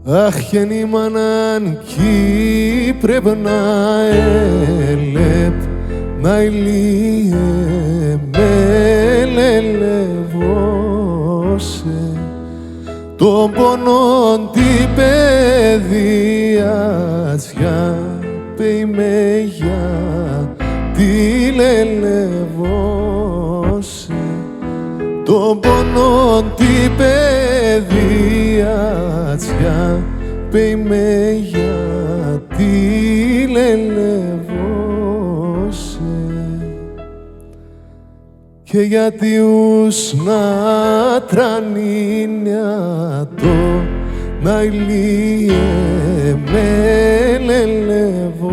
Αχ, γεννή μάναν κι πρέπει να έλεπ να ηλίε με λελεύωσε τον πονόν την παιδιάσια με για τη λελεύωσε τον πονόν την παιδιάσια με για τη λελεύωσε και γιατί ους να τρανίνια το να ηλίε με λελεύωσε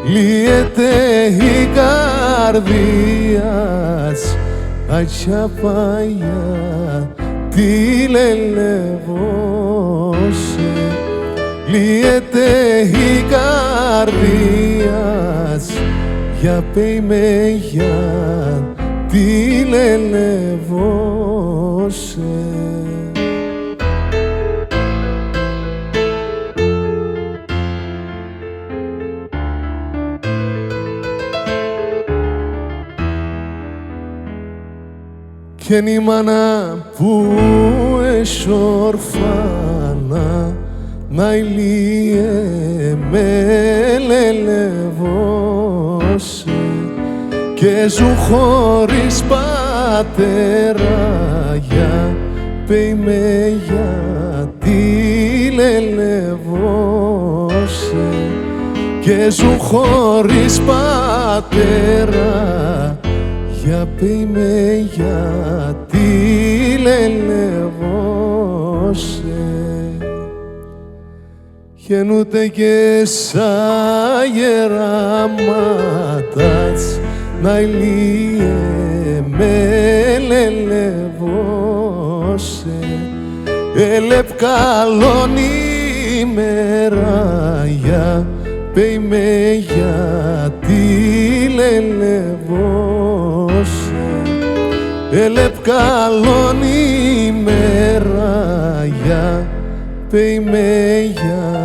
λύεται η καρδιάς ατσιά παγιά τη λελεύωσε λύεται η καρδιάς για με για τη λελεύωσε. Κι είναι η μάνα που εσορφάνα να ηλίε με λελεύωσε και ζουν χωρίς πατέρα για με για τη λελεύωσε και ζουν χωρίς πατέρα για με για τη λελεύωσε γεννούται και σαν γεράματας να ηλίε με λελεύωσε έλεπ καλόν ημέρα για με για τη λελεύωσε έλεπ καλόν ημέρα για με για